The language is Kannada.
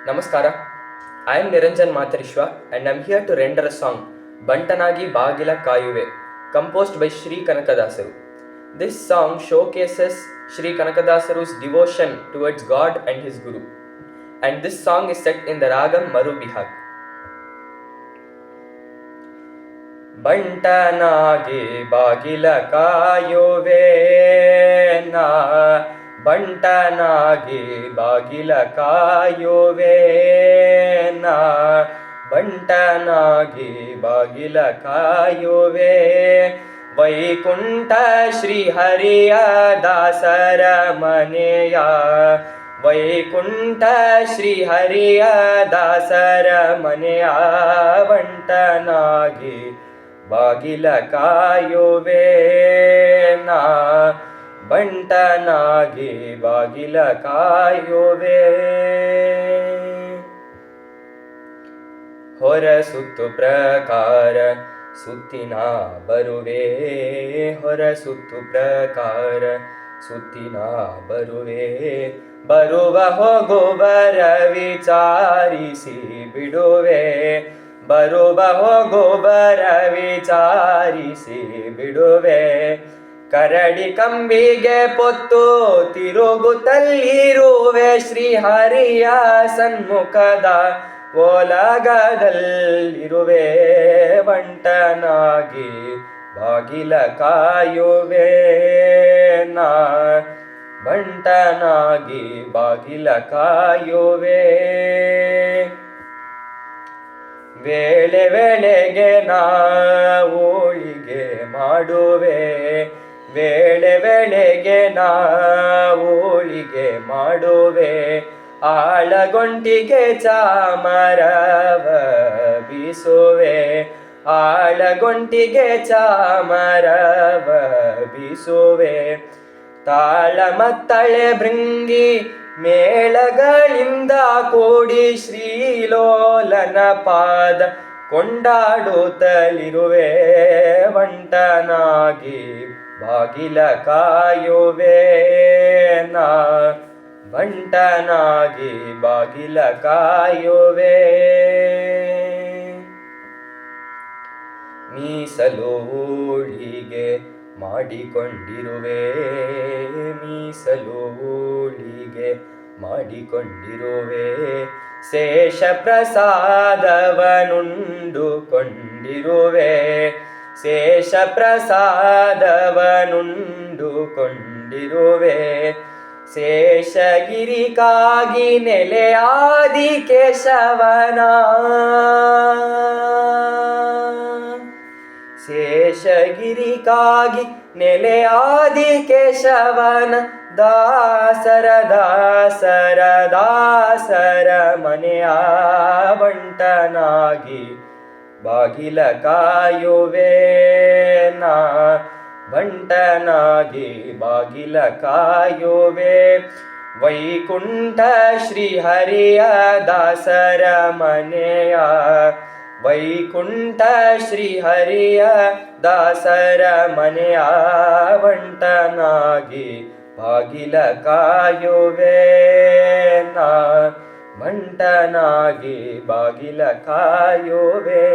Namaskara. I am Niranjan Matharishwa and I am here to render a song, Bantanagi Bagila Kayuve, composed by Sri Kanakadasaru. This song showcases Sri Kanakadasaru's devotion towards God and his Guru. And this song is set in the ragam Marubihag. Bantanagi Bagila Kayuve na ಬಂಟನಾಗಿ ಬಾಗಿಲ ಕಾಯುವೇನಾ ಬಂಟನಾಗಿ ಬಾಗಿಲ ಕಾಯುವೆ ವೈಕುಂಠ ಶ್ರೀಹರಿಯ ದಾಸರ ಮನೆಯ ವೈಕುಂಠ ಶ್ರೀಹರಿಯ ದಾಸರ ಮನೆಯ ಬಂಟನಾಗಿ ಬಾಗಿಲ ಕಾಯುವೇನಾ ಬಂಟನಾಗಿ ಬಾಗಿಲ ಕಾಯುವೆ ಹೊರಸುತ್ತು ಪ್ರಕಾರ ಸುತ್ತಿನ ಬರುವೆ ಹೊರಸುತ್ತು ಪ್ರಕಾರ ಸುತ್ತಿನ ಬರುವೆ ಬರುವ ಹೋಗುವರ ವಿಚಾರಿಸಿ ಬಿಡುವೆ ಬರುವ ಹೋಗುವರ ವಿಚಾರಿಸಿ ಬಿಡುವೆ ಕರಡಿ ಕಂಬಿಗೆ ಪೊತ್ತು ತಿರುಗುತ್ತಲ್ಲಿರುವೆ ಶ್ರೀಹರಿಯ ಸನ್ಮುಖದ ಓಲಗದಲ್ಲಿರುವೆ ಬಂಟನಾಗಿ ಬಾಗಿಲ ಕಾಯುವೆ ನಾ ಬಂಟನಾಗಿ ಬಾಗಿಲ ಕಾಯುವೆ ವೇಳೆ ವೇಳೆಗೆ ನಾ ಹೋಳಿಗೆ ಮಾಡುವೆ ವೇಳೆ ವೇಳೆಗೆ ನಾ ಹೋಳಿಗೆ ಮಾಡುವೆ ಆಳಗೊಂಟಿಗೆ ಚಾಮರವ ಬೀಸುವೆ ಆಳಗೊಂಟಿಗೆ ಚಾಮರವ ಬೀಸುವೆ ತಾಳ ಮತ್ತಳೆ ಭೃಂಗಿ ಮೇಳಗಳಿಂದ ಕೂಡಿ ಶ್ರೀಲೋಲನ ಪಾದ ಕೊಂಡಾಡುತ್ತಲಿರುವೆ ಬಂಟನಾಗಿ ಬಾಗಿಲ ಕಾಯುವೆ ನಾ ಬಂಟನಾಗಿ ಬಾಗಿಲ ಕಾಯುವೆ ಮೀಸಲು ಊಳಿಗೆ ಮಾಡಿಕೊಂಡಿರುವೆ ಮೀಸಲು ಊಳಿಗೆ ಮಾಡಿಕೊಂಡಿರುವೆ ಶೇಷ ಪ್ರಸಾದವನುಂಡುಕೊಂಡಿರುವೆ ಶೇಷ ಪ್ರಸಾದವನುಂಡುಕೊಂಡಿರುವೆ ಶೇಷಗಿರಿಕಾಗಿ ನೆಲೆಯಾದಿ ಕೇಶವನ ಶೇಷಗಿರಿಕಾಗಿ ನೆಲೆಯಾದಿ ಕೇಶವನ ದಾಸರ ದಾಸರ ದಾಸರ ಮನೆಯ ಬಂಟನಾಗಿ ಬಾಗಿಲ ಕಾಯುವೆ ನಾ ಬಂಟನಾಗಿ ಬಾಗಿಲ ಕಾಯುವೆ ವೈಕುಂಠ ಶ್ರೀಹರಿಯ ದಾಸರ ಮನೆಯ ವೈಕುಂಠ ಶ್ರೀಹರಿಯ ದಾಸರ ಮನೆಯ ಬಂಟನಾಗಿ ಬಾಗಿಲ ಕಾಯುವೆ ನಾ ಬಂಟನಾಗಿ ಬಾಗಿಲ ಕಾಯುವೆ